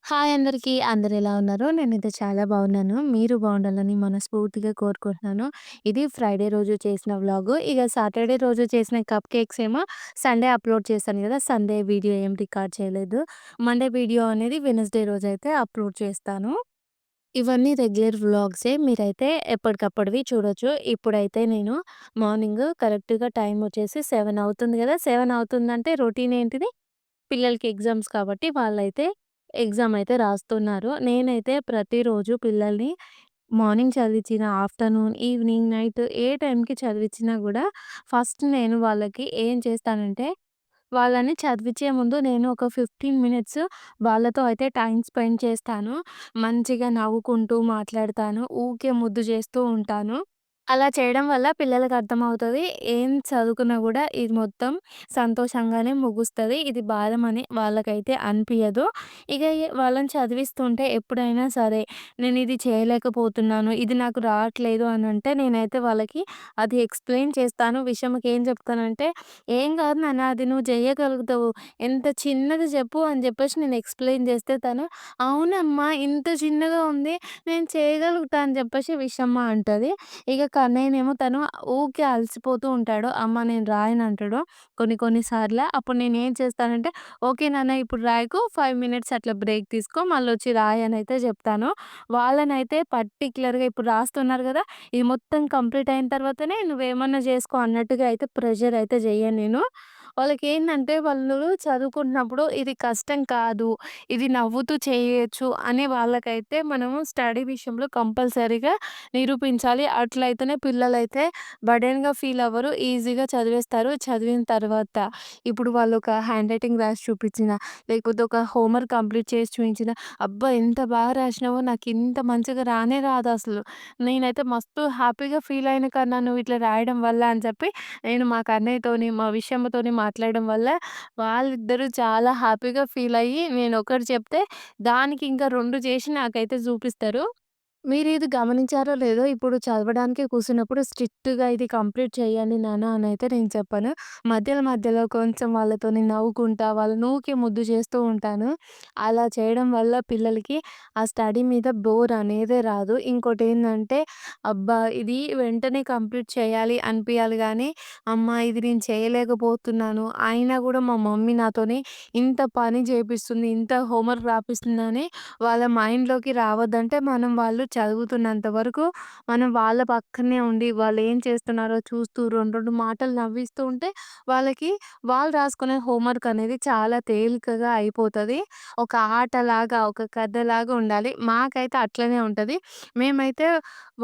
Hi అందరికీ. అందరెలా ఉన్నారు? నేనైతే చాలా బాగున్నాను. మీరు బాగుండాలని మనస్ఫూర్తిగా కోరుకుంటున్నాను. ఇది ఫ్రైడే రోజు చేసిన వ్లాగు. ఇక సాటర్డే రోజు చేసిన కప్ కేక్స్ ఏమో సండే అప్‌లోడ్ చేశాను గదా! సండే వీడియో ఏం రికార్డ్ చేయలేదు. మండే వీడియో అనేది వెడ్నెస్‌డే రోజైతే అప్‌లోడ్ చేస్తాను. ఇవన్నీ రెగ్యులర్ వ్లాగ్సే. మీరైతే ఎప్పటికప్పటివి చూడొచ్చు. ఇప్పుడైతే నేను మార్నింగ్ కరెక్ట్‌గా టైమ్ వచ్చేసి 7 అవుతుంది గదా! 7 అవుతుందంటే రొటీన్ ఏంటిది? పిల్లలకి ఎగ్జామ్స్ కాబట్టి వాళ్ళైతే ఎగ్జామ్ అయితే రాస్తున్నారు. నేనైతే ప్రతిరోజు పిల్లల్ని మార్నింగ్ చదివించిన, ఆఫ్టర్‌నూన్, ఈవినింగ్, నైట్ ఏ టైంకి చదివించినా గూడా ఫస్ట్ నేను వాళ్ళకి ఏం చేస్తానంటే, వాళ్ళని చదివించే ముందు నేను ఒక 15 మినిట్స్ వాళ్ళతో అయితే టైమ్ స్పెండ్ చేస్తాను. మంచిగా నవ్వుకుంటూ మాట్లాడతాను. ఊకే ముద్దు చేస్తూ ఉంటాను. అలా చేయడం వల్ల పిల్లలకి అర్థమవుతది. ఏం చదువుకున్నా గూడా ఇది మొత్తం సంతోషంగానే ముగుస్తది. ఇది భారమని వాళ్ళకైతే అనిపియదు. ఇగ వాళ్ళని చదివిస్తుంటే ఎప్పుడైనా సరే నేనిది చేయలేకపోతున్నాను, ఇది నాకు రావట్లేదు అనంటే నేనైతే వాళ్ళకి అది ఎక్స్‌ప్లెయిన్ చేస్తాను. విషయంకి ఏం చెప్తానంటే, "ఏం గాదు నాన్న అది నువ్వు జేయగలుగుతావు. ఎంత చిన్నది జెప్పు" అని జెప్పేసి నేను ఎక్స్‌ప్లెయిన్ జేస్తే తను, "అవునమ్మా ఇంత చిన్నగా ఉంది. నేను చేయగలుగుతా" అని జెప్పేసి విషమ్మ అంటది. ఇక కన్నయ్యనేమో తను ఊకే అలసిపోతూ ఉంటాడు. అమ్మ నేను రాయనంటాడు కొన్ని కొన్ని సార్ల. అప్పుడు నేనేం చేస్తానంటే, "ఓకే నాన్న ఇప్పుడు రాయకు 5 మినిట్స్ అట్లా బ్రేక్ తీసుకో మళ్ళొచ్చి రాయి" అనైతే చెప్తాను. వాళ్ళనైతే పర్టిక్యులర్‌గా ఇప్పుడు రాస్తున్నారు గదా! ఇది మొత్తం కంప్లీట్ అయిన తర్వాతనే నువ్వేమన్నా జేసుకో అన్నట్టుగా అయితే ప్రెషర్ అయితే జెయ్యను నేను. వాళ్ళకేందంటే వాళ్ళు చదువుకుంటున్నప్పుడు ఇది కష్టం కాదు, ఇది నవ్వుతూ చేయొచ్చు అని వాళ్ళకైతే మనము స్టడీ విషయంలో కంపల్సరీగా నిరూపించాలి. అట్లయితేనే పిల్లలైతే బర్డెన్‌గా ఫీల్ అవ్వరు. ఈజీగా చదివేస్తారు. చదివిన తర్వాత ఇప్పుడు వాళ్ళొక హ్యాండ్ రైటింగ్ రాసి చూపించినా, లేకపోతే ఒక హోంవర్క్ కంప్లీట్ చేసి చూయించినా, "అబ్బా! ఎంత బాగా రాసినావో నాకింత మంచిగా రానే రాదసలు. నేనైతే మస్తు హ్యాపీగా ఫీల్ అయిన కన్నా నువ్వు ఇట్లా రాయడం వల్ల" అని చెప్పి నేను మా కన్నయ్యతోని, మా విషమ్మతోని మాట్లాడడం వల్ల వాళ్ళిద్దరూ చాలా హ్యాపీగా ఫీల్ అయ్యి నేనొకటి చెప్తే దానికి ఇంకా 2 చేసి నాకైతే చూపిస్తారు. మీరిది గమనించారో లేదో, ఇప్పుడు చదవడానికి కూర్చున్నప్పుడు స్ట్రిక్ట్‌గా ఇది కంప్లీట్ చేయండి నాన్న అనైతే నేను చెప్పను. మధ్యలో మధ్యలో కొంచెం వాళ్ళతోని నవ్వుకుంటా, వాళ్ళని ఊకే ముద్దు చేస్తూ ఉంటాను. అలా చేయడం వల్ల పిల్లలకి ఆ స్టడీ మీద బోర్ అనేదే రాదు. ఇంకోటేందంటే, అబ్బా! ఇది వెంటనే కంప్లీట్ చేయాలి అనిపియాలి గానీ, అమ్మ ఇది నేను చేయలేకపోతున్నాను, అయినా గూడా మా మమ్మీ నాతోని ఇంత పని చేపిస్తుంది, ఇంత హోంవర్క్ రాపిస్తుందని వాళ్ళ మైండ్‌లోకి రావద్దంటే, మనం వాళ్ళు చదువుతున్నంత వరకు మనం వాళ్ళ పక్కనే ఉండి, వాళ్ళేం చేస్తున్నారో చూస్తూ 2 మాటలు నవ్విస్తూ ఉంటే, వాళ్ళకి వాళ్ళు రాసుకునే హోంవర్క్ అనేది చాలా తేలికగా అయిపోతది. ఒక ఆటలాగా, ఒక కథలాగా ఉండాలి. మాకైతే అట్లనే ఉంటది. మేమైతే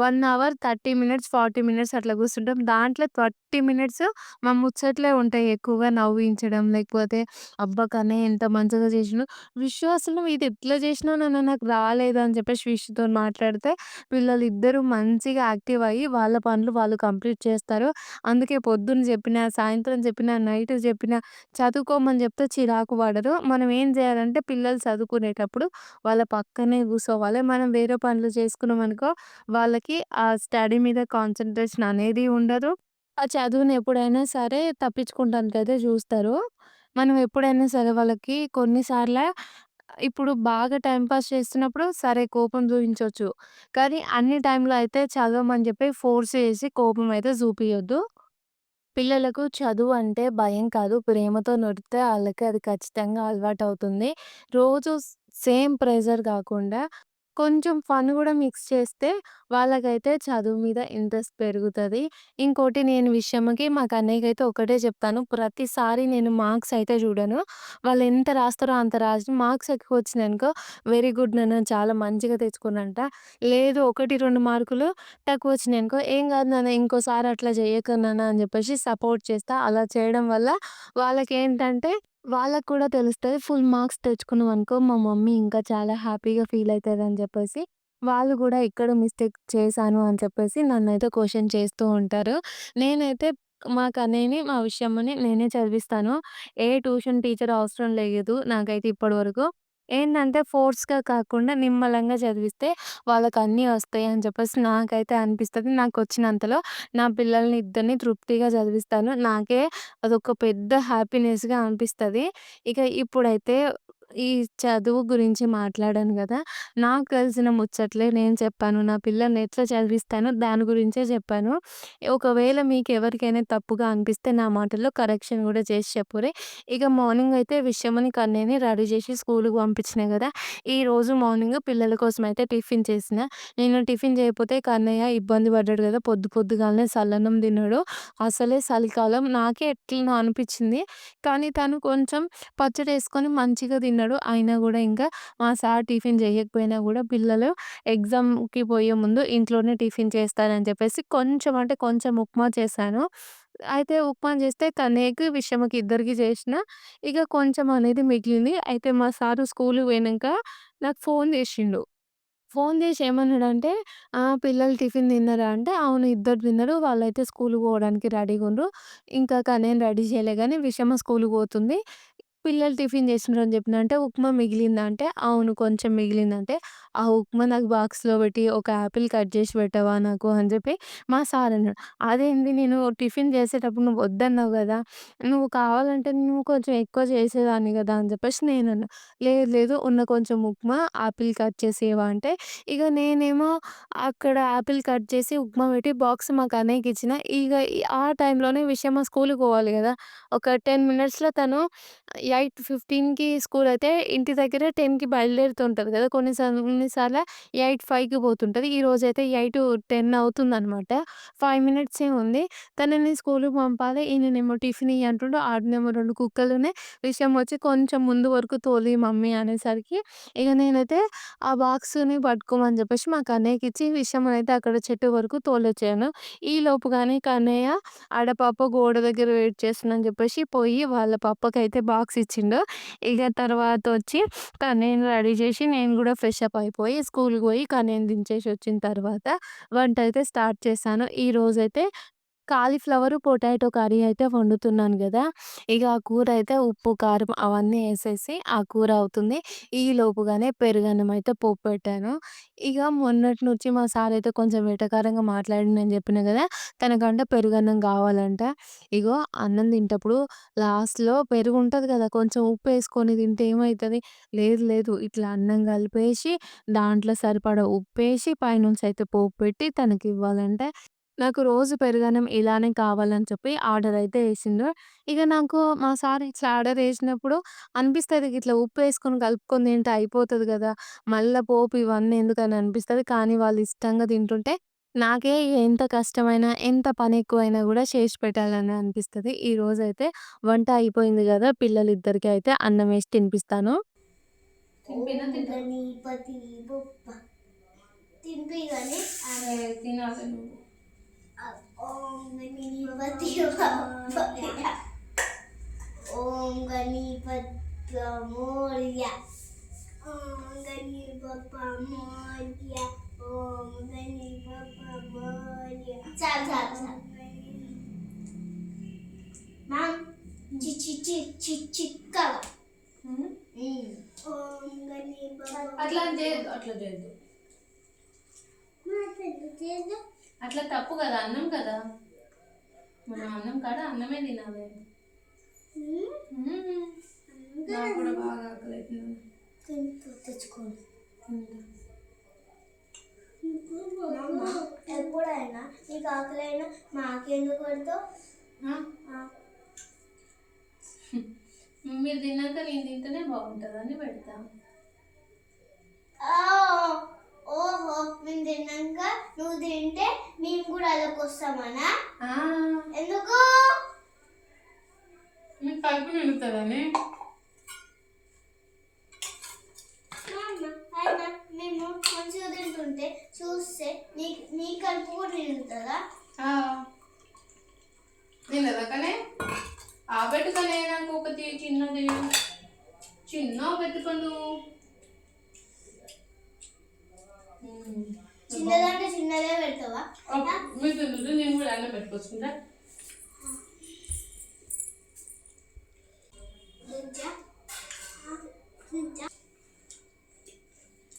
1 అవర్ 30 మినిట్స్, 40 మినిట్స్ అట్లా కూర్చుంటాం. దాంట్లో 30 మినిట్స్ మా ముచ్చట్లే ఉంటాయి ఎక్కువగా నవ్వించడం, లేకపోతే "అబ్బా! కన్నయ్య ఎంత మంచిగా చేసిండు." "విషు అసలు నువ్వు ఇది ఎట్లా చేసినావు నాన్న నాకు రాలేదు" అని చెప్పేసి విషుతోని మాట్లాడితే పిల్లలిద్దరూ మంచిగా యాక్టివ్ అయ్యి వాళ్ళ పనులు వాళ్ళు కంప్లీట్ చేస్తారు. అందుకే పొద్దున్న చెప్పినా, సాయంత్రం చెప్పినా, నైట్ చెప్పినా చదువుకోమని చెప్తే చిరాకు పడరు. మనం ఏం చేయాలంటే పిల్లలు చదువుకునేటప్పుడు వాళ్ళ పక్కనే కూర్చోవాలి. మనం వేరే పనులు చేసుకున్నామనుకో వాళ్ళకి ఆ స్టడీ మీద కాన్సంట్రేషన్ అనేది ఉండదు. ఆ చదువుని ఎప్పుడైనా సరే తప్పించుకుంటానికైతే చూస్తారు. మనం ఎప్పుడైనా సరే వాళ్ళకి కొన్ని సార్ల ఇప్పుడు బాగా టైమ్ పాస్ చేస్తున్నప్పుడు సరే కోపం చూయించొచ్చు. కానీ అన్ని టైంలో అయితే చదవమని చెప్పి ఫోర్స్ చేసి కోపం అయితే చూపియొద్దు. పిల్లలకు చదువు అంటే భయం కాదు, ప్రేమతో నడిపితే ఆళ్ళకి అది ఖచ్చితంగా అలవాటవుతుంది. రోజు సేమ్ ప్రెషర్ గాకుండా కొంచెం ఫన్ గూడా మిక్స్ చేస్తే వాళ్ళకైతే చదువు మీద ఇంట్రెస్ట్ పెరుగుతది. ఇంకోటి నేను విషయంకి మా కన్నయ్యకైతే ఒకటే చెప్తాను. ప్రతిసారి నేను మార్క్స్ అయితే చూడను. వాళ్ళెంత రాస్తారో అంత రాసి మార్క్స్ ఎక్కువొచ్చినాయనుకో, "వెరీ గుడ్ నాన్న చాలా మంచిగా తెచ్చుకున్నానంట." లేదు 1, 2 మార్కులు తక్కువొచ్చినాయనుకో, "ఏం గాదు నాన్న ఇంకోసారి అట్లా జెయ్యకు నాన్న" అని జెప్పేసి సపోర్ట్ చేస్తా. అలా చేయడం వల్ల వాళ్ళకేంటంటే, వాళ్ళకి కూడా తెలుస్తది. ఫుల్ మార్క్స్ తెచ్చుకున్నామనుకో, మా మమ్మీ ఇంకా చాలా హ్యాపీగా ఫీల్ అయితదని జెప్పేసి, వాళ్ళు గూడా ఎక్కడ మిస్టేక్ చేశాను అని చెప్పేసి నన్నైతే క్వెషన్ చేస్తూ ఉంటారు. నేనైతే మా కన్నయ్యని, మా విషయమ్మని నేనే చదివిస్తాను. ఏ ట్యూషన్ టీచర్ అవసరం లేదు నాకైతే ఇప్పటి వరకు. ఏంటంటే ఫోర్స్‌గా కాకుండా నిమ్మలంగా చదివిస్తే వాళ్ళకన్నీ వస్తాయి అని చెప్పేసి నాకైతే అనిపిస్తది. నాకొచ్చినంతలో నా పిల్లల్ని ఇద్దరిని తృప్తిగా చదివిస్తాను. నాకే అదొక పెద్ద హ్యాపీనెస్‌గా అనిపిస్తది. ఇక ఇప్పుడైతే ఈ చదువు గురించి మాట్లాడాను గదా! నాకు తెలిసిన ముచ్చట్లే నేను చెప్పాను. నా పిల్లల్ని ఎట్లా చదివిస్తానో దాని గురించే చెప్పాను. ఒకవేళ మీకెవరికైనా తప్పుగా అనిపిస్తే నా మాటల్లో కరెక్షన్ గూడా చేసి చెప్పుర్రి. ఇక మార్నింగ్ అయితే విషయమని కన్నయ్యని రెడీ చేసి స్కూలుకి పంపించినా గదా! ఈరోజు మార్నింగ్ పిల్లల కోసమయితే టిఫిన్ చేసిన. నేను టిఫిన్ చేయకపోతే కన్నయ్య ఇబ్బంది పడ్డాడు గదా! పొద్దుగాలనే సల్లన్నం తిన్నాడు. అసలే చలికాలం నాకే ఎట్లనో అనిపిచ్చింది. కానీ తను కొంచెం పచ్చడేసుకొని మంచిగా తిన్నాడు. అయినా గూడా ఇంకా మా సార్ టిఫిన్ జేయకపోయినా గూడా పిల్లలు ఎగ్జామ్‌కి పోయే ముందు ఇంట్లోనే టిఫిన్ చేస్తానని చెప్పేసి కొంచెం అంటే కొంచెం ఉప్మా చేశాను. అయితే ఉప్మా చేస్తే తనకి, విషమకి ఇద్దరికీ చేషినా. ఇక కొంచెం అనేది మిగిలింది. అయితే మా సారు స్కూలుకి పోయినంక నాకు ఫోను జేషిండు. ఫోను జేసి ఏమన్నాడంటే, పిల్లలు టిఫిన్ తిన్నరా అంటే, అవును ఇద్దరు తిన్నరు. వాళ్ళైతే స్కూలుకి పోవడానికి రెడీగుండ్రు. ఇంకా కన్నయ్యని రెడీ చేయలే గానీ, విషమ స్కూలుకి పోతుంది. పిల్లలు టిఫిన్ చేసిన్రు అని చెప్పిన. అంటే, ఉప్మా మిగిలిందా అంటే, అవును కొంచెం మిగిలిందంటే, ఆ ఉప్మా నాకు బాక్స్‌లో పెట్టి, ఒక యాపిల్ కట్ చేసి పెట్టవా నాకు అని చెప్పి మా సార్ అన్నాడు. అదేంది నేను టిఫిన్ చేసేటప్పుడు నువ్వు వద్దన్నావు గదా! నువ్వు కావాలంటే నువ్వు కొంచెం ఎక్కువ చేసేదాన్ని గదా! అని చెప్పేసి నేనన్నా. లేదు లేదు ఉన్న కొంచెం ఉప్మా ఆపిల్ కట్ చేసి ఇయ్యవా అంటే, ఇగ నేనేమో అక్కడ ఆపిల్ కట్ చేసి ఉప్మా పెట్టి బాక్స్ మా కన్నయ్యకిచ్చిన. ఇగ ఆ టైంలోనే విషమ స్కూలుకి పోవాలి గదా! ఒక 10 మినిట్స్‌లో తను 8:15కి స్కూల్ అయితే ఇంటి దగ్గర 10కి బయలుదేరుతుంటది గదా! కొన్నిసార్ల 8:05కి పోతుంటది. ఈరోజైతే 8:10 అవుతుందనమాట. 5 మినిట్సే ఉంది. తనని స్కూలుకి పంపాలి. ఈయననేమో టిఫిన్ ఇయ్యి అంటుండు. ఆడనేమో 2 కుక్కలున్నాయి. విషయం వచ్చి కొంచెం ముందు వరకు తోలి మమ్మీ అనేసరికి ఇగ నేనైతే ఆ బాక్స్‌ని పట్టుకోమని చెప్పేసి మా కన్నయ్యకిచ్చి విషయమనైతే అక్కడ చెట్టు వరకు తోలొచ్చాను. ఈలోపు గాని కన్నయ్య ఆడ పాప గోడ దగ్గర వెయిట్ చేస్తుందని చెప్పేసి పోయి వాళ్ళ పప్పకైతే బాక్స్ ఇచ్చిండు. ఇగ తర్వాతొచ్చి కన్నయ్యని రెడీ చేసి నేను గూడా ఫ్రెష్ అప్ అయిపోయి స్కూల్‌కి పోయి కన్నయ్యని దించేసి వచ్చిన తర్వాత వంటయితే స్టార్ట్ చేశాను. ఈరోజైతే కాలీఫ్లవరు, పొటాటో కర్రీ అయితే వండుతున్నాను గదా! ఇగ ఆ కూరైతే ఉప్పు, కారం అవన్నీ యేసేసి ఆ కూర అవుతుంది. ఈలోపుగానే పెరుగన్నం అయితే పోపు పెట్టాను. ఇగ మొన్నటి నుంచి మా సారయితే కొంచెం వెటకారంగా మాట్లాడిండని జెప్పినా గదా! తనకంట పెరుగన్నం గావాలంట. ఇగో అన్నం తింటప్పుడు లాస్ట్‌లో పెరుగుంటది గదా! కొంచెం ఉప్పేసుకొని తింటే ఏమైతది? లేదు లేదు ఇట్లా అన్నం కలిపేసి దాంట్లో సరిపడా ఉప్పేసి పైనుంచయితే పోపు పెట్టి తనకివ్వాలంట. నాకు రోజు పెరుగన్నం ఇలానే కావాలని చెప్పి ఆర్డరయితే యేసిండు. ఇగ నాకు మా సార్ ఇట్లా ఆర్డరేసినప్పుడు అనిపిస్తది ఇట్లా ఉప్పేసుకొని కలుపుకొని తింటే అయిపోతది గదా! మళ్ళా పోపు ఇవన్నీ ఎందుకని అనిపిస్తది. కానీ వాళ్ళు ఇష్టంగా తింటుంటే నాకే ఎంత కష్టమైనా, ఎంత పనెక్కువైనా గూడా చేసి పెట్టాలని అనిపిస్తది. ఈరోజైతే వంట అయిపోయింది గదా! పిల్లలిద్దరికీ అయితే అన్నం వేసి తినిపిస్తాను. తినిపినా తింటావా? గణపతి బొప్ప తినిపిగానే తినాలి నువ్వు. ఓం గణపతి బొప్ప ఓం గణపతి మోర్య ఓం గణపతి బొప్ప మోర్య ఓం గణపతి బొప్ప మోర్య చాలు చాలు చాలు మా చిక్కగా ఓం గణపతి అట్లా చేయొద్దు. అట్లా చేయొద్దు. అట్లా తప్పు కదా, అన్నం కదా. మనం అన్నం కాడ అన్నమే తినాలి. నాకు కూడా బాగా ఆకలైతుంది. తెచ్చుకోండి ఎప్పుడైనా నీకు ఆకలైనా మాకెందుకు పడతావు? మీరు తిన్నాక నేను తింటేనే బాగుంటుందని పెడతా. ఓహో మేము తిన్నాక నువ్వు తింటే మేము కూడా అలోకి వస్తామనా? ఎందుకు? మీకు కడుపు నిండుతుందని. అయినా మేము మంచిగా తింటుంటే చూస్తే నీ కడుపు కూడా నిండుతుందా? నిన్నదా కానీ ఆ పెట్టుకనే నాకు ఒకటి చిన్నది చిన్న పెట్టుకోండు. చిన్నదంటే చిన్నదే పెడతావా? మీకు నేను కూడా అన్న పెట్టుకొచ్చుకుంటా.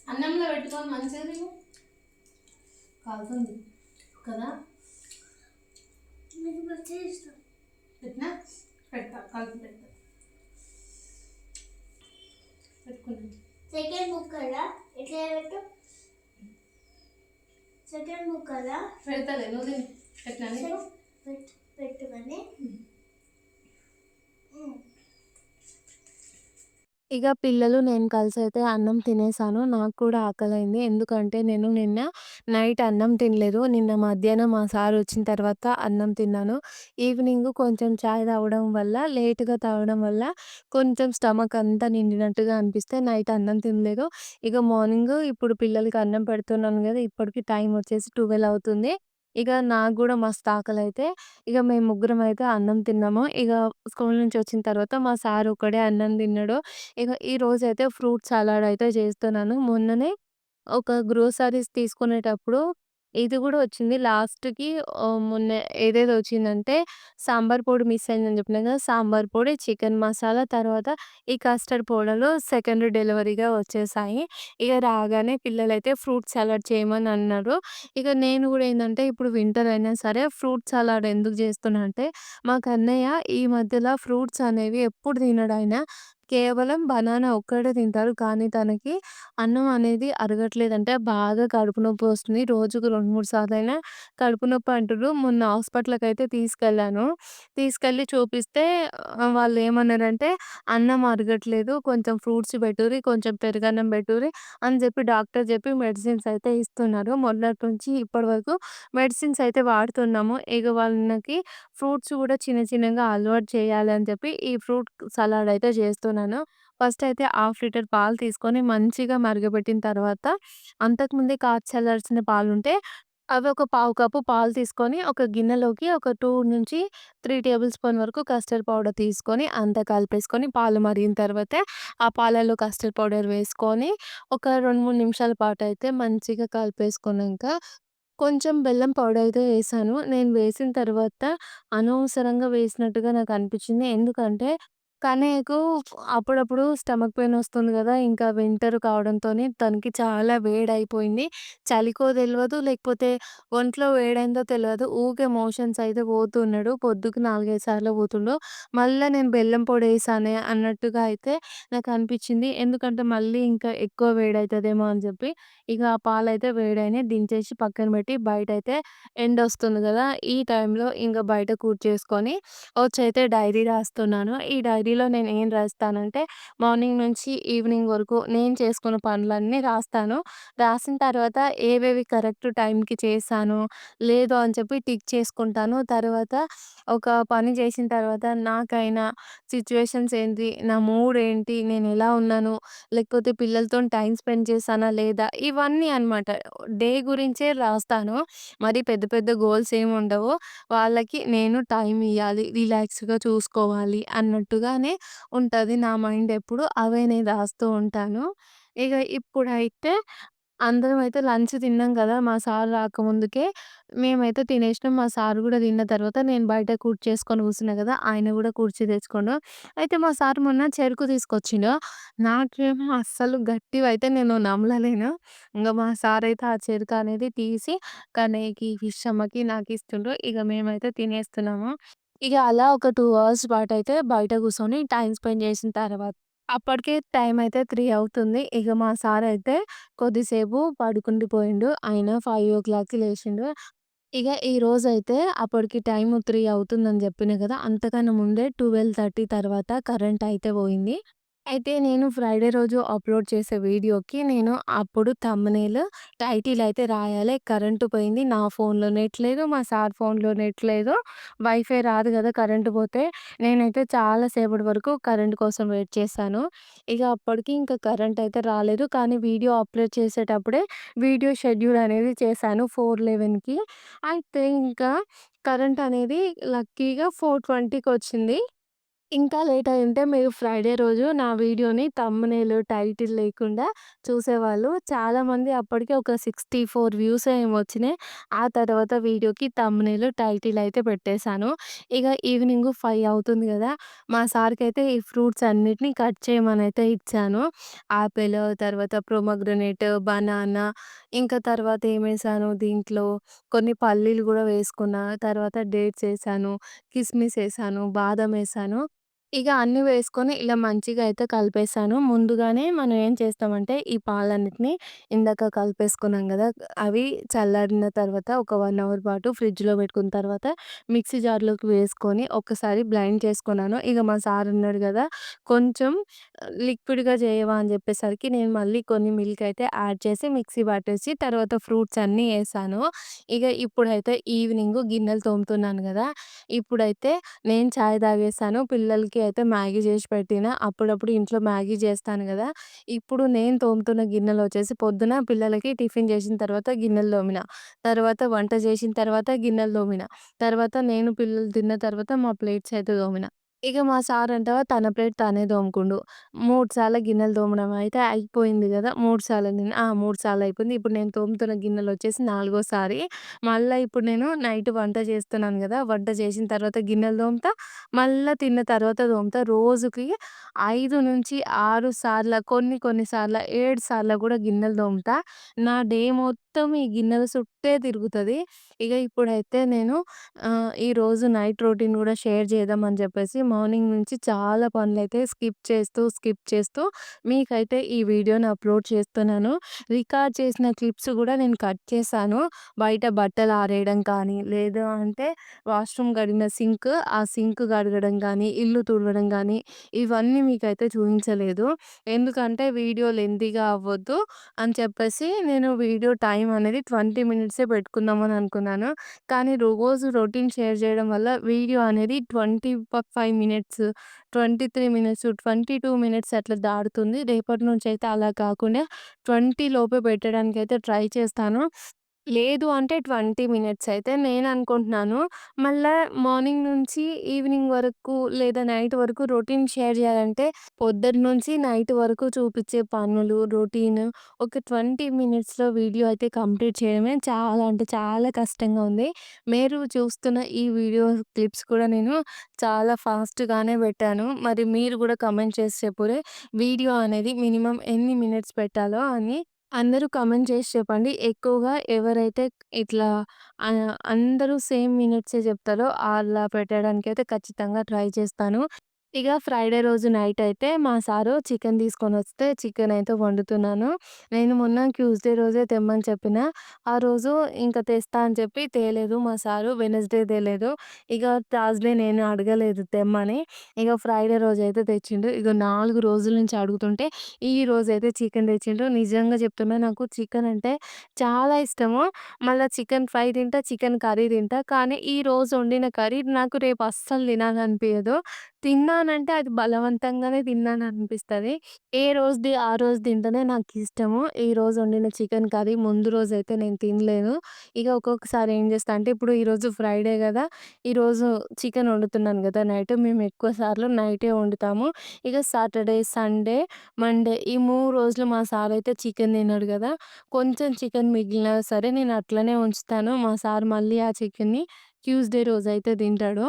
అన్నంలో పెట్టుకొని మంచిది కాలుతుంది కదా. పెట్టినా పెడతా కలిపి పెడతా. పెట్టుకున్నాను. సెకండ్ బుక్ కదా ఎట్లా పెట్టు సెకండ్ బుక్ కదా పెడతలే నువ్వు తిను. పెట్టినా నీకు? పెట్టు కానీ ఇక పిల్లలు నేను కలిసైతే అన్నం తినేసాను. నాకు కూడా ఆకలైంది. ఎందుకంటే నేను నిన్న నైట్ అన్నం తినలేదు. నిన్న మధ్యాహ్నం మా సార్ వచ్చిన తర్వాత అన్నం తిన్నాను. ఈవినింగ్ కొంచెం చాయ్ తాగడం వల్ల లేట్‌గా తాగడం వల్ల కొంచెం స్టమక్ అంతా నిండినట్టుగా అనిపిస్తే నైట్ అన్నం తినలేదు. ఇక మార్నింగ్ ఇప్పుడు పిల్లలకి అన్నం పెడుతున్నాను గదా! ఇప్పటికి టైం వచ్చేసి 12 అవుతుంది. ఇక నాకు గూడా మస్తు ఆకలైతే ఇక మేము ముగ్గురమైతే అన్నం తిన్నాము. ఇక స్కూల్ నుంచి వచ్చిన తర్వాత మా సార్ ఒక్కడే అన్నం తిన్నాడు. ఇక ఈరోజైతే ఫ్రూట్ సలాడ్ అయితే చేస్తున్నాను. మొన్ననే ఒక గ్రోసరీస్ తీసుకునేటప్పుడు ఇది గూడా వచ్చింది. లాస్ట్‌కి మొన్న ఏదేదో వచ్చిందంటే సాంబార్ పొడి మిస్ అయిందని చెప్పినా కదా! సాంబార్ పొడి, చికెన్ మసాలా, తర్వాత ఈ కస్టర్డ్ పౌడర్‌లు సెకండ్ డెలివరీగా వచ్చేసాయి. ఇక రాగానే పిల్లలైతే ఫ్రూట్ సలాడ్ చేయమని అన్నారు. ఇక నేను గూడా ఏందంటే ఇప్పుడు వింటర్ అయినా సరే ఫ్రూట్ సలాడ్ ఎందుకు చేస్తున్నా అంటే మాకు అన్నయ్య ఈ మధ్యల ఫ్రూట్స్ అనేవి ఎప్పుడు తినడాయన. కేవలం బనానా ఒక్కటే తింటారు. కానీ తనకి అన్నం అనేది అరగట్లేదంట. బాగా కడుపు నొప్పొస్తుంది. రోజుకు 2, 3 సార్లైనా కడుపు నొప్పి అంటుర్రు. మొన్న హాస్పిటల్‌కైతే తీసుకెళ్ళాను. తీసుకెళ్ళి చూపిస్తే వాళ్ళేమన్నారంటే, "అన్నం అరగట్లేదు. కొంచెం ఫ్రూట్స్ బెట్టుర్రి, కొంచెం పెరుగన్నం బెట్టుర్రి" అని జెప్పి డాక్టర్ జెప్పి మెడిసిన్స్ అయితే ఇస్తున్నారు. మొన్నటి నుంచి ఇప్పటి వరకు మెడిసిన్స్ అయితే వాడుతున్నాము. ఇగ వాళ్ళకి ఫ్రూట్స్ గూడా చిన్న చిన్నగా అలవాటు చేయాలి అని చెప్పి ఈ ఫ్రూట్ సలాడ్ అయితే చేస్తున్నాను. ఫస్ట్ అయితే హాఫ్ లీటర్ పాలు తీసుకొని మంచిగా మరగబెట్టిన తర్వాత అంతకుముందే కాచి చల్లార్చిన పాలుంటే అవి ఒక పావు కప్పు పాలు తీసుకొని ఒక గిన్నెలోకి ఒక 2-3 టేబుల్ స్పూన్ వరకు కస్టర్డ్ పౌడర్ తీసుకొని అంతా కలిపేసుకొని పాలు మరిగిన తర్వాతే ఆ పాలల్లో కస్టర్డ్ పౌడర్ వేసుకొని ఒక 2, 3 నిమిషాల పాటయితే మంచిగా కలిపేసుకున్నాంక కొంచెం బెల్లం పౌడర్ అయితే వేశాను. నేను వేసిన తర్వాత అనవసరంగా వేసినట్టుగా నాకనిపించింది. ఎందుకంటే కన్నయ్యకు అప్పుడప్పుడు స్టమక్ పెయిన్ వస్తుంది గదా! ఇంకా వింటర్ కావడంతోని తనకి చాలా వేడయిపోయింది. చలికో తెలవదు, లేకపోతే ఒంట్లో వేడైందో తెలవదు. ఊకే మోషన్స్ అయితే పోతున్నాడు. పొద్దుకు 4, 5 సార్లు పోతుండు. మళ్ళా నేను బెల్లం పొడేసానే అన్నట్టుగా అయితే నాకనిపించింది. ఎందుకంటే మళ్ళీ ఇంకా ఎక్కువ వేడయితదేమో అని చెప్పి ఇక ఆ పాలైతే వేడైనాయి. దించేసి పక్కన పెట్టి బయటైతే ఎండొస్తుంది గదా! ఈ టైంలో ఇంక బయట కూర్చేసుకొని వచ్చైతే డైరీ రాస్తున్నాను. ఈ డైరీలో నేను ఏం రాస్తానంటే మార్నింగ్ నుంచి ఈవినింగ్ వరకు నేను చేసుకున్న పనులన్నీ రాస్తాను. రాసిన తర్వాత ఏవేవి కరెక్ట్ టైంకి చేశాను, లేదు అని చెప్పి టిక్ చేసుకుంటాను. తర్వాత ఒక పని చేసిన తర్వాత నాకైన సిట్యుయేషన్స్ ఏంటి, నా మూడ్ ఏంటి, నేనెలా ఉన్నాను, లేకపోతే పిల్లలతోని టైమ్ స్పెండ్ చేశానా లేదా, ఇవన్నీ అన్నమాట. డే గురించే రాస్తాను. మరి పెద్ద పెద్ద గోల్స్ ఏమి ఉండవు. వాళ్ళకి నేను టైమ్ ఇయ్యాలి, రిలాక్స్‌గా చూసుకోవాలి అన్నట్టుగానే ఉంటది నా మైండ్ ఎప్పుడు. అవే నేను రాస్తూ ఉంటాను. ఇగ ఇప్పుడైతే అందరమైతే లంచ్ తిన్నాం గదా! మా సార్ రాకముందుకే మేమైతే తినేసినాం. మా సార్ గూడా తిన్న తర్వాత నేను బయట కుర్చేసుకొని కూర్చున్నా గదా! ఆయన గూడా కుర్చీ తెచ్చుకుండు. అయితే మా సార్ మొన్న చెరుకు తీసుకొచ్చిండు. నాకేమో అస్సలు గట్టివైతే నేను నమలలేను. ఇంగ మా సారయితే ఆ చెరుకనేది తీసి కన్నయ్యకి, ఫిషమ్మకి నాకిస్తుండ్రు. ఇగ మేమైతే తినేస్తున్నాము. ఇగ అలా ఒక 2 అవర్స్ పాటయితే బయట కూర్చొని టైమ్ స్పెండ్ చేసిన తర్వాత అప్పటికే టైమయితే 3 అవుతుంది. ఇగ మా సారయితే కొద్దిసేపు పడుకుండిపోయిండు. ఆయన 5:00కి లేచిండు. ఇగ ఈరోజైతే అప్పటికి టైము 3 అవుతుందని జెప్పినా గదా! అంతకన్నా ముందే 12:30 తర్వాత కరెంటయితే పోయింది. అయితే నేను ఫ్రైడే రోజు అప్‌లోడ్ చేసే వీడియోకి నేను అప్పుడు థంబ్‌నెయిల్, టైటిల్ అయితే రాయాలి. కరెంటు పోయింది. నా ఫోన్‌లో నెట్ లేదు. మా సార్ ఫోన్‌లో నెట్ లేదు. వైఫై రాదు గదా! కరెంటు పోతే. నేనైతే చాలా సేపటి వరకు కరెంట్ కోసం వెయిట్ చేశాను. ఇగ అప్పటికి ఇంకా కరెంట్ అయితే రాలేదు. కానీ వీడియో అప్‌లోడ్ చేసేటప్పుడే వీడియో షెడ్యూల్ అనేది చేశాను 4:11కి. అయితే ఇంకా కరెంట్ అనేది లక్కీగా 4:20కొచ్చింది. ఇంకా లేట్ అయ్యుంటే మీరు ఫ్రైడే రోజు నా వీడియోని థంబ్‌నెయిల్, టైటిల్ లేకుండా చూసేవాళ్ళు. చాలామంది అప్పటికే ఒక 64 వ్యూసో ఏమో వచ్చినాయి. ఆ తర్వాత వీడియోకి థంబ్‌నెయిల్, టైటిల్ అయితే పెట్టేశాను. ఇగ ఈవినింగ్ 5 అవుతుంది గదా! మా సార్‌కైతే ఈ ఫ్రూట్స్ అన్నిటిని కట్ చేయమనైతే ఇచ్చాను. ఆపిల్, తర్వాత ప్రొమోగ్రనేట్, బనానా, ఇంకా తర్వాత ఏమేశాను దీంట్లో కొన్ని పల్లీలు గూడా వేసుకున్నా. తర్వాత డేట్స్ ఏశాను, కిస్మిస్ ఏశాను, బాదం ఏశాను. ఇగ అన్నీ వేసుకొని ఇలా మంచిగా అయితే కలిపేసాను. ముందుగానే మనం ఏం చేస్తామంటే, ఈ పాలన్నిటిని ఇందాక కలిపేసుకున్నాం గదా! అవి చల్లారిన తర్వాత ఒక 1 అవర్ పాటు ఫ్రిడ్జ్‌లో పెట్టుకున్న తర్వాత మిక్సీ జార్‌లోకి వేసుకొని ఒక్కసారి బ్లైండ్ చేసుకున్నాను. ఇగ మా సార్ అన్నాడు గదా! కొంచెం లిక్విడ్‌గా చేయవా అని చెప్పేసరికి నేను మళ్ళీ కొన్ని మిల్క్ అయితే యాడ్ చేసి మిక్సీ పట్టేసి తర్వాత ఫ్రూట్స్ అన్నీ ఏసాను. ఇగ ఇప్పుడైతే ఈవినింగు గిన్నెలు తోముతున్నాను గదా! ఇప్పుడైతే నేను చాయ్ తాగేసాను. పిల్లలకి అయితే మ్యాగీ చేసి పెట్టిన. అప్పుడప్పుడు ఇంట్లో మ్యాగీ చేస్తాను గదా! ఇప్పుడు నేను తోముతున్న గిన్నెలొచ్చేసి పొద్దున పిల్లలకి టిఫిన్ చేసిన తర్వాత గిన్నెలు తోమిన. తర్వాత వంట చేసిన తర్వాత గిన్నెలు తోమిన. తర్వాత నేను పిల్లలు తిన్న తర్వాత మా ప్లేట్స్ అయితే తోమిన. ఇక మా సారంట తన ప్లేట్ తనే తోముకుండు. 3 సార్ల గిన్నెలు తోమడం అయితే అయిపోయింది గదా! 3 సార్ల నేను 3 సార్లు అయిపోయింది. ఇప్పుడు నేను తోముతున్న గిన్నెలొచ్చేసి నాలుగోసారి. మళ్ళా ఇప్పుడు నేను నైట్ వంట చేస్తున్నాను గదా! వంట చేసిన తర్వాత గిన్నెలు తోముతా. మళ్ళా తిన్న తర్వాత తోముతా. రోజుకి 5-6 సార్ల కొన్ని కొన్ని సార్ల 7 సార్ల గూడా గిన్నెలు తోముతా. నా డే మొత్తం ఈ గిన్నెల చుట్టే తిరుగుతది. ఇగ ఇప్పుడైతే నేను ఈరోజు నైట్ రొటీన్ గూడా షేర్ చేద్దామని చెప్పేసి మార్నింగ్ నుంచి చాలా పనులైతే స్కిప్ చేస్తూ మీకైతే ఈ వీడియోని అప్‌లోడ్ చేస్తున్నాను. రికార్డ్ చేసిన క్లిప్స్ గూడా నేను కట్ చేశాను. బయట బట్టలు ఆరేయడం కానీ, లేదు అంటే వాష్‌రూమ్ కడిగిన ఆ సింక్ కడగడం గానీ, ఇల్లు తుడవడం గానీ, ఇవన్నీ మీకైతే చూయించలేదు. ఎందుకంటే వీడియో లెంతీగా అవ్వద్దు అని చెప్పేసి నేను వీడియో టైం అనేది 20 మినిట్సే పెట్టుకుందామని అనుకున్నాను. కానీ రోజు రొటీన్ షేర్ చేయడం వల్ల వీడియో అనేది 25 మినిట్స్, 23 మినిట్స్, 22 మినిట్స్ అట్లా దాటుతుంది. రేపటి నుంచయితే అలా కాకుండా 20 లోపే పెట్టడానికైతే ట్రై చేస్తాను. లేదు అంటే 20 మినిట్స్ అయితే నేననుకుంటున్నాను. మళ్ళా మార్నింగ్ నుంచి ఈవినింగ్ వరకు లేదా నైట్ వరకు రొటీన్ షేర్ జేయాలంటే పొద్దున్న నుంచి నైట్ వరకు చూపిచ్చే పనులు, రొటీన్ ఒక 20 మినిట్స్‌లో వీడియో అయితే కంప్లీట్ చేయడమే చాలా అంటే చాలా కష్టంగా ఉంది. మీరు చూస్తున్న ఈ వీడియో క్లిప్స్ కూడా నేను చాలా ఫాస్ట్‌గానే పెట్టాను. మరి మీరు గూడా కామెంట్ చేసి చెప్పుర్రి. వీడియో అనేది మినిమమ్ ఎన్ని మినిట్స్ పెట్టాలో అని. అందరూ కామెంట్ చేసి చెప్పండి. ఎక్కువగా ఎవరైతే ఇట్లా అందరూ సేమ్ మినిట్సే చెప్తారో అలా పెట్టడానికైతే ఖచ్చితంగా ట్రై చేస్తాను. ఇగ ఫ్రైడే రోజు నైట్ అయితే మా సారు చికెన్ తీసుకొనొస్తే చికెన్ అయితే వండుతున్నాను. నేను మొన్న ట్యూస్‌డే రోజే తెమ్మని చెప్పిన. ఆ రోజు ఇంక తెస్తా అని చెప్పి తేలేదు మా సారు. వెడ్నెస్‌డే తేలేదు. ఇగ థర్స్‌డే నేను అడగలేదు తెమ్మని. ఇగ ఫ్రైడే రోజైతే తెచ్చిండు. ఇగ 4 రోజుల నుంచి అడుగుతుంటే ఈ రోజైతే చికెన్ తెచ్చిండు. నిజంగా చెప్తున్నా నాకు చికెన్ అంటే చాలా ఇష్టము. మళ్ళా చికెన్ ఫ్రై తింటా, చికెన్ కర్రీ తింటా. కానీ ఈరోజు వండిన కర్రీ నాకు రేపు అస్సలు తినాలనిపియదు. తిన్నానంటే అది బలవంతంగానే తిన్నాననిపిస్తది. ఏ రోజుది ఆ రోజు తింటేనే నాకిష్టము. ఈరోజు వండిన చికెన్ కర్రీ ముందు రోజైతే నేను తినలేను. ఇగ ఒక్కొక్కసారి ఏం చేస్తా అంటే ఇప్పుడు ఈరోజు ఫ్రైడే గదా! ఈరోజు చికెన్ వండుతున్నాను గదా! నైట్ మేము ఎక్కువ సార్లు నైటే వండుతాము. ఇగ సాటర్డే, సండే, మండే ఈ 3 రోజులు మా సారయితే చికెన్ తినడు గదా! కొంచెం చికెన్ మిగిలినా సరే నేను అట్లనే ఉంచుతాను. మా సార్ మళ్ళీ ఆ చికెన్‌ని ట్యూస్‌డే రోజైతే తింటాడు.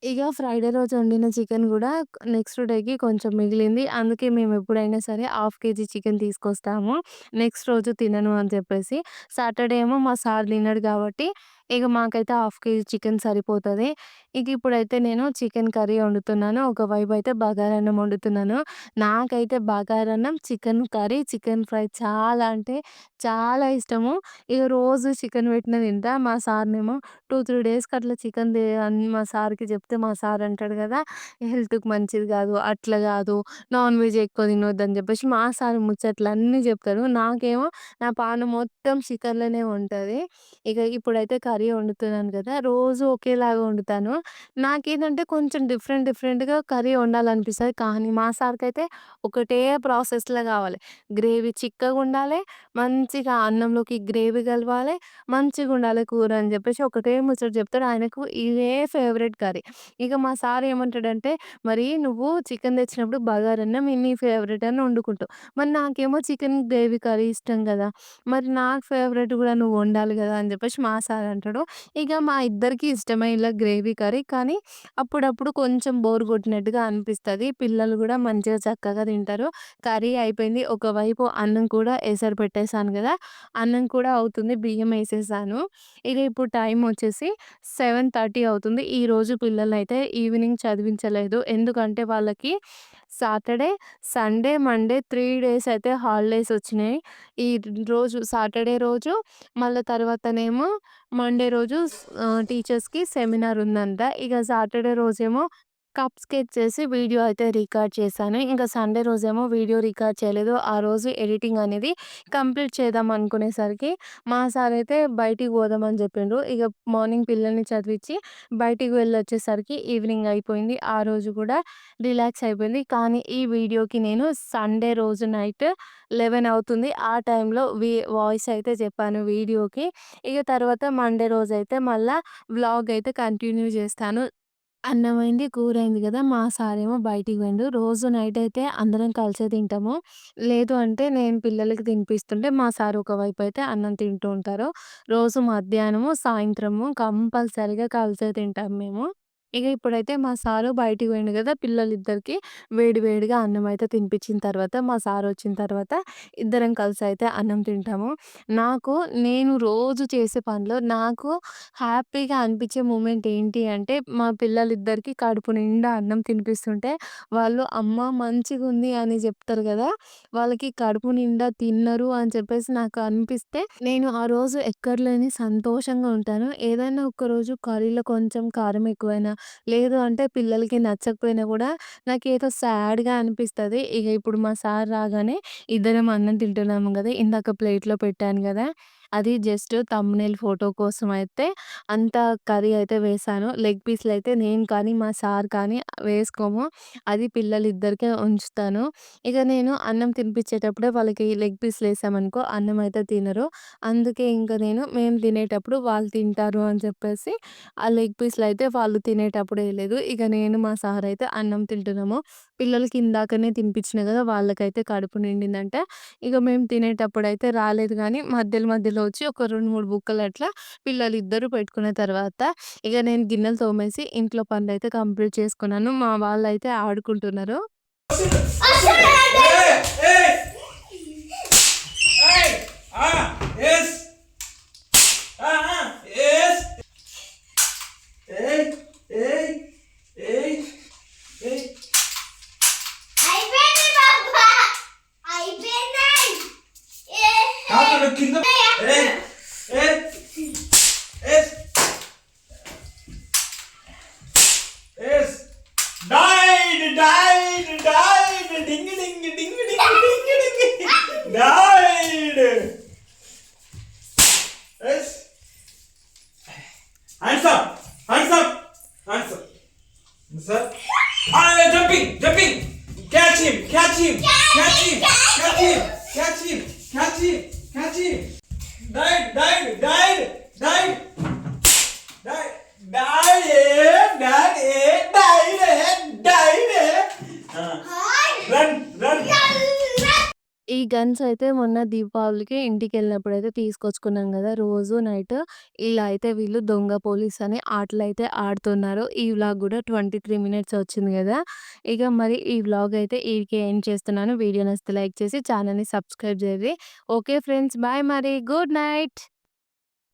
ఇగ ఫ్రైడే రోజు వండిన చికెన్ గూడా నెక్స్ట్ డేకి కొంచెం మిగిలింది. అందుకే మేమెప్పుడైనా సరే హాఫ్ కేజీ చికెన్ తీసుకొస్తాము. నెక్స్ట్ రోజు తినను అని చెప్పేసి. సాటర్డే ఏమో మా సార్ తినడు గాబట్టి, ఇగ మాకైతే హాఫ్ కేజీ చికెన్ సరిపోతది. ఇక ఇప్పుడైతే నేను చికెన్ కర్రీ వండుతున్నాను. ఒకవైపయితే బగారన్నం వండుతున్నాను. నాకైతే బగారన్నం, చికెన్ కర్రీ, చికెన్ ఫ్రై చాలా అంటే చాలా ఇష్టము. ఇగ రోజు చికెన్ పెట్టినా తింటా. మా సార్‌నేమో 2, 3 డేస్‌కి అట్లా చికెన్ అని మా సార్‌కి చెప్తే మా సార్ అంటాడు గదా! హెల్త్‌కి మంచిది గాదు, అట్లా గాదు, నాన్ వెజ్ ఎక్కువ తినొద్దని జెప్పేసి మా సార్ ముచ్చట్లన్నీ జెప్తారు. నాకేమో నా పానం మొత్తం చికెన్‌లోనే ఉంటది. ఇక ఇప్పుడైతే కర్రీ వండుతున్నాను గదా! రోజు ఒకేలాగా వండుతాను. నాకేంటంటే కొంచెం డిఫరెంట్‌గా కర్రీ వండాలనిపిస్తది. కానీ మా సార్‌కైతే ఒకటే ప్రాసెస్‌లో గావాలి. గ్రేవీ చిక్కగుండాలే, మంచిగా అన్నంలోకి గ్రేవీ గలవాలే, మంచిగుండాలి కూర అని జెప్పేసి ఒకటే ముచ్చట జెప్తాడు. ఆయనకు ఇదే ఫేవరెట్ కర్రీ. ఇక మా సార్ ఏమంటాడంటే, "మరి నువ్వు చికెన్ తెచ్చినప్పుడు బగారన్నం నీ ఫేవరెట్ అని వండుకుంటావు. మరి నాకేమో చికెన్ గ్రేవీ కర్రీ ఇష్టం గదా! మరి నాకు ఫేవరెట్ గూడా నువ్వు వండాలి గదా!" అని జెప్పేసి మా సార్ అంటాడు. తింటాడు. ఇక మా ఇద్దరికీ ఇష్టమే ఇలా గ్రేవీ కర్రీ. కానీ అప్పుడప్పుడు కొంచెం బోర్ కొట్టినట్టుగా అనిపిస్తది. పిల్లలు గూడా మంచిగా చక్కగా తింటారు. కర్రీ అయిపోయింది. ఒకవైపు అన్నం కూడా ఎసరు పెట్టేసాను గదా! అన్నం కూడా అవుతుంది. బియ్యం ఏసేసాను. ఇక ఇప్పుడు టైం వచ్చేసి 7:30 అవుతుంది. ఈరోజు పిల్లలనైతే ఈవినింగ్ చదివించలేదు. ఎందుకంటే వాళ్ళకి సాటర్‌డే, సండే, మండే 3 డేస్ అయితే హాలిడేస్ వచ్చినాయి. ఈ రోజు సాటర్‌డే రోజు, మళ్ళా తర్వాతనేమో మండే రోజు టీచర్స్‌కి సెమినార్ ఉందంట. ఇక సాటర్‌డే రోజేమో కప్ స్కెచ్ చేసి వీడియో అయితే రికార్డ్ చేశాను. ఇంక సండే రోజేమో వీడియో రికార్డ్ చేయలేదు. ఆ రోజు ఎడిటింగ్ అనేది కంప్లీట్ చేద్దాం అనుకునేసరికి మా సారయితే బయటికి పోదామని జెప్పిండ్రు. ఇగ మార్నింగ్ పిల్లల్ని చదివిచ్చి బయటికి వెళ్ళొచ్చేసరికి ఈవినింగ్ అయిపోయింది. ఆ రోజు కూడా రిలాక్స్ అయిపోయింది. కానీ ఈ వీడియోకి నేను సండే రోజు నైట్ 11 అవుతుంది. ఆ టైంలో వాయిస్ అయితే చెప్పాను వీడియోకి. ఇగ తర్వాత మండే రోజైతే మళ్ళా వ్లాగ్ అయితే కంటిన్యూ జేస్తాను. అన్నమైంది, కూరైంది గదా! మా సారేమో బయటికి పోయిండు. రోజు నైటయితే అందరం కలిసే తింటాము. లేదు అంటే నేను పిల్లలకి తినిపిస్తుంటే మా సారు ఒకవైపయితే అన్నం తింటూ ఉంటారు. రోజు మధ్యాహ్నము, సాయంత్రము కంపల్సరీగా కలిసే తింటాం మేము. ఇగ ఇప్పుడైతే మా సారు బయటికి పోయిండు గదా! పిల్లలిద్దరికీ వేడి వేడిగా అన్నమయితే తినిపించిన తర్వాత మా సారొచ్చిన తర్వాత ఇద్దరం కలిసయితే అన్నం తింటాము. నాకు నేను రోజు చేసే పనిలో నాకు హ్యాపీగా అనిపించే మూమెంట్ ఏంటి అంటే, మా పిల్లలిద్దరికీ కడుపు నిండా అన్నం తినిపిస్తుంటే, వాళ్ళు "అమ్మ మంచిగుంది" అని జెప్తారు గదా! వాళ్ళకి కడుపు నిండా తిన్నరు అని చెప్పేసి నాకు అనిపిస్తే, నేను ఆ రోజు ఎక్కడలేని సంతోషంగా ఉంటాను. ఏదైనా ఒక్కరోజు కర్రీలో కొంచెం కారం ఎక్కువైనా, లేదు అంటే పిల్లలకి నచ్చకపోయినా గూడా నాకేదో సాడ్‌గా అనిపిస్తది. ఇగ ఇప్పుడు మా సార్ రాగానే ఇద్దరం అన్నం తింటున్నాము గదా! ఇందాక ప్లేట్‌లో పెట్టాను గదా! అది జస్ట్ థంబ్‌నెయిల్ ఫోటో కోసం అయితే అంత కర్రీ అయితే వేశాను. లెగ్ పీస్‌లయితే నేను కానీ, మా సార్ కానీ వేసుకోము. అది పిల్లలిద్దరికే ఉంచుతాను. ఇక నేను అన్నం తినిపించేటప్పుడే వాళ్ళకి లెగ్ పీస్‌లేసామనుకో అన్నం అయితే తినరు. అందుకే ఇంక నేను మేము తినేటప్పుడు వాళ్ళు తింటారు అని చెప్పేసి ఆ లెగ్ పీస్‌లయితే వాళ్ళు తినేటప్పుడు ఎయలేదు. ఇక నేను, మా సార్ అయితే అన్నం తింటున్నాము. పిల్లలకి ఇందాకనే తినిపించిన గదా! వాళ్ళకైతే కడుపు నిండిందంట. ఇక మేము తినేటప్పుడైతే రాలేదు గానీ, మధ్యలో మధ్యలో వచ్చి ఒక 2, 3 బుక్కలు అట్లా పిల్లలిద్దరూ పెట్టుకున్న తర్వాత, ఇగ నేను గిన్నెలు తోమేసి ఇంట్లో పనులైతే కంప్లీట్ చేసుకున్నాను. మా వాళ్ళైతే ఆడుకుంటున్నారు. అసలు Hey! Hey! Yes! Yes! Hey! Hey! Hey! Hey! అయిపోయింది బాబా, అయిపోయింది. కాదు కింద Hey! Hey! Yes! Yes! Died! Died! Died! Ding ding ding ding ding ding! Died! Yes! Hands up! Hands up! Hands up! Sir? Jumping! Jumping! Catch him! Catch him! Catch him! Catch him! Catch him! Catch him! Catch him! Died! Died! Died! Died! Died! Died! Died! Died! Died! Run! Run! ఈ guns అయితే మొన్న దీపావళికి ఇంటికెళ్ళినప్పుడైతే తీసుకొచ్చుకున్నాం గదా! రోజు night ఇలా అయితే వీళ్ళు దొంగ పోలీస్ అని ఆటలైతే ఆడుతున్నారు. ఈ వ్లాగ్ గూడా 23 మినిట్స్ వచ్చింది గదా! ఇక మరి ఈ వ్లాగ్ అయితే ఈడికే ఎండ్ చేస్తున్నాను. వీడియో నచ్చితే లైక్ చేసి ఛానెల్‌ని సబ్స్క్రైబ్ జేయండి. ఓకే ఫ్రెండ్స్, బాయ్ మరి. Good night.